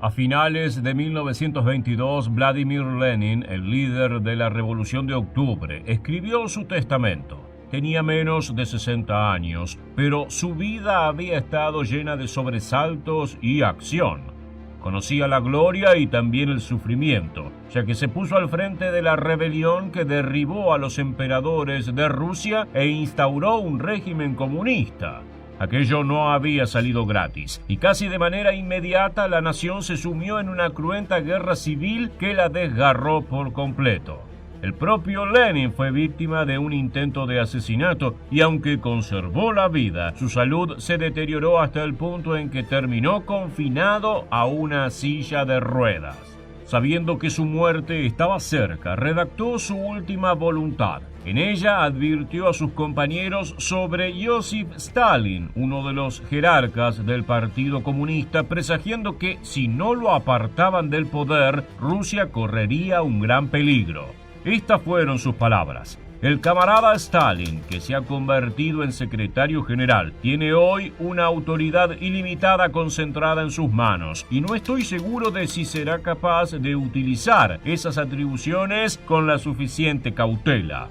A finales de 1922, Vladimir Lenin, el líder de la Revolución de Octubre, escribió su testamento. Tenía menos de 60 años, pero su vida había estado llena de sobresaltos y acción. Conocía la gloria y también el sufrimiento, ya que se puso al frente de la rebelión que derribó a los emperadores de Rusia e instauró un régimen comunista. Aquello no había salido gratis, y casi de manera inmediata la nación se sumió en una cruenta guerra civil que la desgarró por completo. El propio Lenin fue víctima de un intento de asesinato y aunque conservó la vida, su salud se deterioró hasta el punto en que terminó confinado a una silla de ruedas. Sabiendo que su muerte estaba cerca, redactó su última voluntad. En ella advirtió a sus compañeros sobre Joseph Stalin, uno de los jerarcas del Partido Comunista, presagiando que si no lo apartaban del poder, Rusia correría un gran peligro. Estas fueron sus palabras. El camarada Stalin, que se ha convertido en secretario general, tiene hoy una autoridad ilimitada concentrada en sus manos, y no estoy seguro de si será capaz de utilizar esas atribuciones con la suficiente cautela.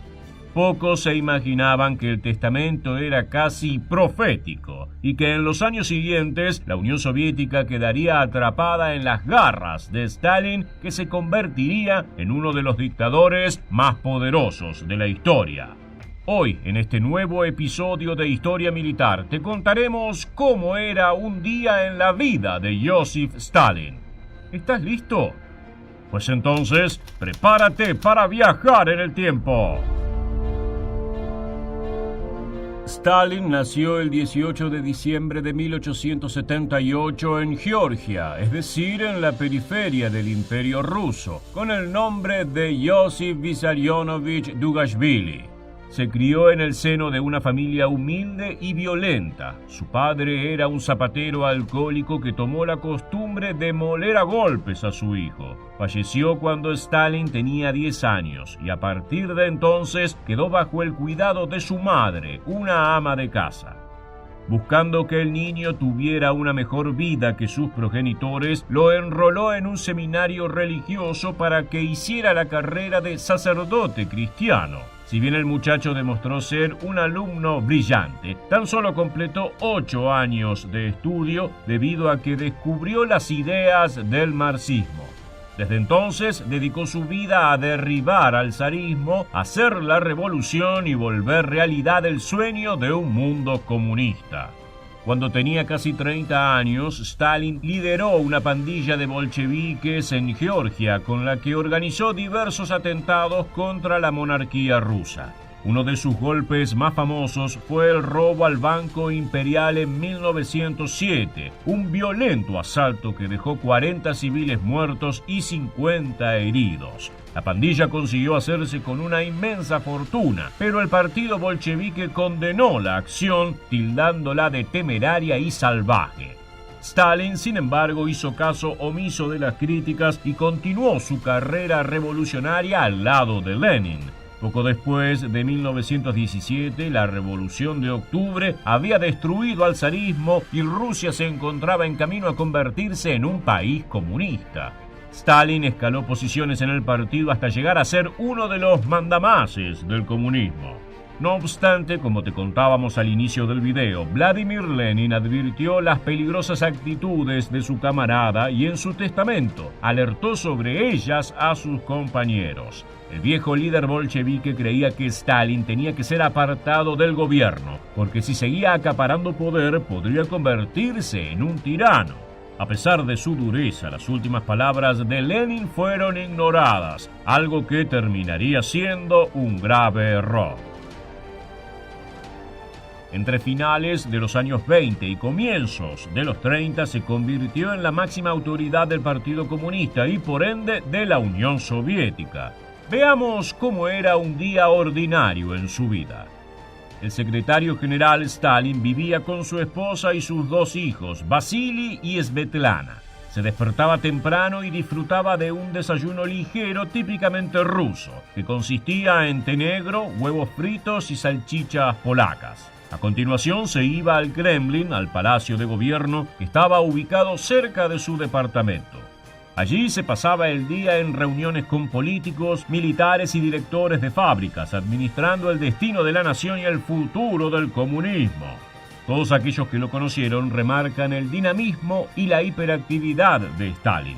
Pocos se imaginaban que el testamento era casi profético y que en los años siguientes la Unión Soviética quedaría atrapada en las garras de Stalin, que se convertiría en uno de los dictadores más poderosos de la historia. Hoy, en este nuevo episodio de Historia Militar, te contaremos cómo era un día en la vida de Joseph Stalin. ¿Estás listo? Pues entonces, prepárate para viajar en el tiempo. Stalin nació el 18 de diciembre de 1878 en Georgia, es decir, en la periferia del Imperio Ruso, con el nombre de Josip Vissarionovich Dugashvili. Se crió en el seno de una familia humilde y violenta. Su padre era un zapatero alcohólico que tomó la costumbre de moler a golpes a su hijo. Falleció cuando Stalin tenía 10 años y a partir de entonces quedó bajo el cuidado de su madre, una ama de casa. Buscando que el niño tuviera una mejor vida que sus progenitores, lo enroló en un seminario religioso para que hiciera la carrera de sacerdote cristiano. Si bien el muchacho demostró ser un alumno brillante, tan solo completó 8 años de estudio debido a que descubrió las ideas del marxismo. Desde entonces dedicó su vida a derribar al zarismo, hacer la revolución y volver realidad el sueño de un mundo comunista. Cuando tenía casi 30 años, Stalin lideró una pandilla de bolcheviques en Georgia con la que organizó diversos atentados contra la monarquía rusa. Uno de sus golpes más famosos fue el robo al Banco Imperial en 1907, un violento asalto que dejó 40 civiles muertos y 50 heridos. La pandilla consiguió hacerse con una inmensa fortuna, pero el partido bolchevique condenó la acción, tildándola de temeraria y salvaje. Stalin, sin embargo, hizo caso omiso de las críticas y continuó su carrera revolucionaria al lado de Lenin. Poco después de 1917, la Revolución de Octubre había destruido al zarismo y Rusia se encontraba en camino a convertirse en un país comunista. Stalin escaló posiciones en el partido hasta llegar a ser uno de los mandamases del comunismo. No obstante, como te contábamos al inicio del video, Vladimir Lenin advirtió las peligrosas actitudes de su camarada y en su testamento alertó sobre ellas a sus compañeros. El viejo líder bolchevique creía que Stalin tenía que ser apartado del gobierno, porque si seguía acaparando poder podría convertirse en un tirano. A pesar de su dureza, las últimas palabras de Lenin fueron ignoradas, algo que terminaría siendo un grave error. Entre finales de los años 20 y comienzos de los 30 se convirtió en la máxima autoridad del Partido Comunista y por ende de la Unión Soviética. Veamos cómo era un día ordinario en su vida. El secretario general Stalin vivía con su esposa y sus 2 hijos, Vasily y Svetlana. Se despertaba temprano y disfrutaba de un desayuno ligero típicamente ruso, que consistía en té negro, huevos fritos y salchichas polacas. A continuación se iba al Kremlin, al Palacio de Gobierno, que estaba ubicado cerca de su departamento. Allí se pasaba el día en reuniones con políticos, militares y directores de fábricas, administrando el destino de la nación y el futuro del comunismo. Todos aquellos que lo conocieron remarcan el dinamismo y la hiperactividad de Stalin.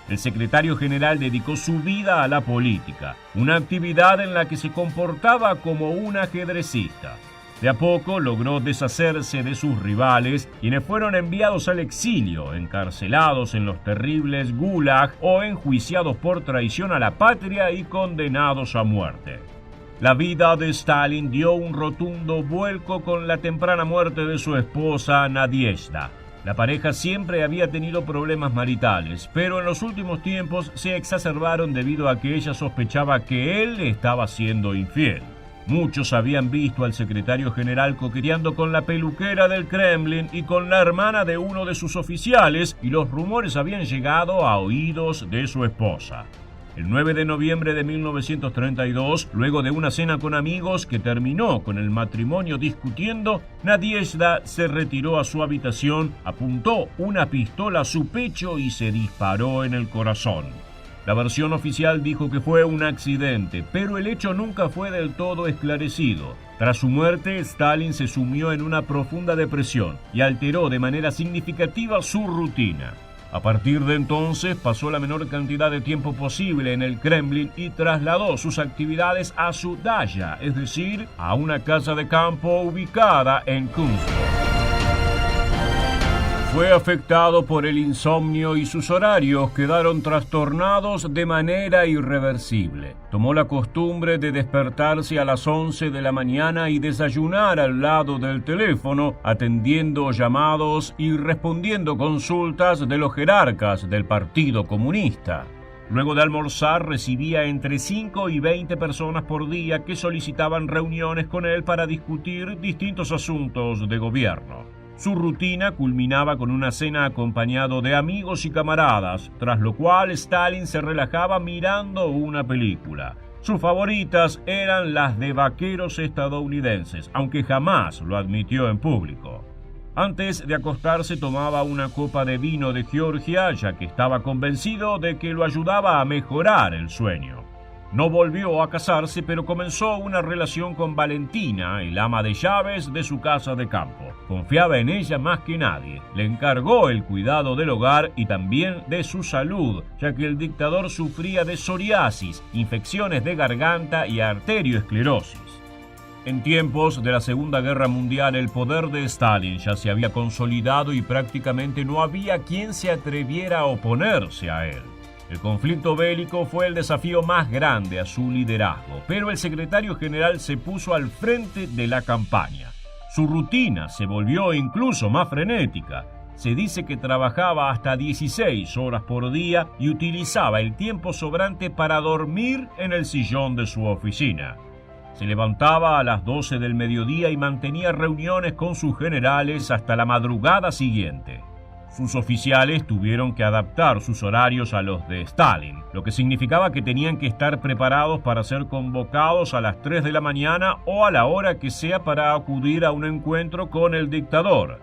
El secretario general dedicó su vida a la política, una actividad en la que se comportaba como un ajedrecista. De a poco logró deshacerse de sus rivales, quienes fueron enviados al exilio, encarcelados en los terribles gulag o enjuiciados por traición a la patria y condenados a muerte. La vida de Stalin dio un rotundo vuelco con la temprana muerte de su esposa Nadiezhda. La pareja siempre había tenido problemas maritales, pero en los últimos tiempos se exacerbaron debido a que ella sospechaba que él estaba siendo infiel. Muchos habían visto al secretario general coqueteando con la peluquera del Kremlin y con la hermana de uno de sus oficiales, y los rumores habían llegado a oídos de su esposa. El 9 de noviembre de 1932, luego de una cena con amigos que terminó con el matrimonio discutiendo, Nadiezhda se retiró a su habitación, apuntó una pistola a su pecho y se disparó en el corazón. La versión oficial dijo que fue un accidente, pero el hecho nunca fue del todo esclarecido. Tras su muerte, Stalin se sumió en una profunda depresión y alteró de manera significativa su rutina. A partir de entonces, pasó la menor cantidad de tiempo posible en el Kremlin y trasladó sus actividades a su daya, es decir, a una casa de campo ubicada en Kunsk. Fue afectado por el insomnio y sus horarios quedaron trastornados de manera irreversible. Tomó la costumbre de despertarse a las 11 de la mañana y desayunar al lado del teléfono, atendiendo llamados y respondiendo consultas de los jerarcas del Partido Comunista. Luego de almorzar recibía entre 5 y 20 personas por día que solicitaban reuniones con él para discutir distintos asuntos de gobierno. Su rutina culminaba con una cena acompañado de amigos y camaradas, tras lo cual Stalin se relajaba mirando una película. Sus favoritas eran las de vaqueros estadounidenses, aunque jamás lo admitió en público. Antes de acostarse tomaba una copa de vino de Georgia, ya que estaba convencido de que lo ayudaba a mejorar el sueño. No volvió a casarse, pero comenzó una relación con Valentina, el ama de llaves de su casa de campo. Confiaba en ella más que nadie. Le encargó el cuidado del hogar y también de su salud, ya que el dictador sufría de psoriasis, infecciones de garganta y arterioesclerosis. En tiempos de la Segunda Guerra Mundial, el poder de Stalin ya se había consolidado y prácticamente no había quien se atreviera a oponerse a él. El conflicto bélico fue el desafío más grande a su liderazgo, pero el secretario general se puso al frente de la campaña. Su rutina se volvió incluso más frenética. Se dice que trabajaba hasta 16 horas por día y utilizaba el tiempo sobrante para dormir en el sillón de su oficina. Se levantaba a las 12 del mediodía y mantenía reuniones con sus generales hasta la madrugada siguiente. Sus oficiales tuvieron que adaptar sus horarios a los de Stalin, lo que significaba que tenían que estar preparados para ser convocados a las 3 de la mañana o a la hora que sea para acudir a un encuentro con el dictador.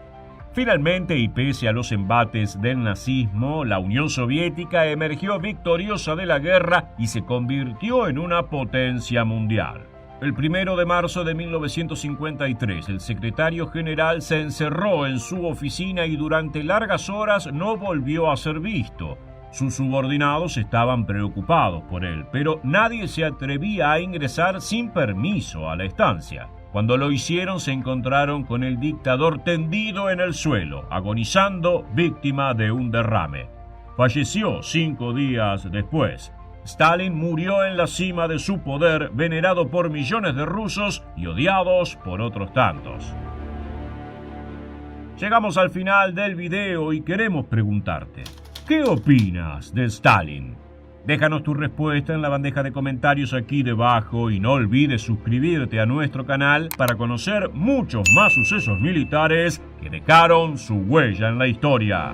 Finalmente, y pese a los embates del nazismo, la Unión Soviética emergió victoriosa de la guerra y se convirtió en una potencia mundial. El 1 de marzo de 1953, el secretario general se encerró en su oficina y durante largas horas no volvió a ser visto. Sus subordinados estaban preocupados por él, pero nadie se atrevía a ingresar sin permiso a la estancia. Cuando lo hicieron, se encontraron con el dictador tendido en el suelo, agonizando, víctima de un derrame. Falleció 5 días después. Stalin murió en la cima de su poder, venerado por millones de rusos y odiados por otros tantos. Llegamos al final del video y queremos preguntarte, ¿qué opinas de Stalin? Déjanos tu respuesta en la bandeja de comentarios aquí debajo y no olvides suscribirte a nuestro canal para conocer muchos más sucesos militares que dejaron su huella en la historia.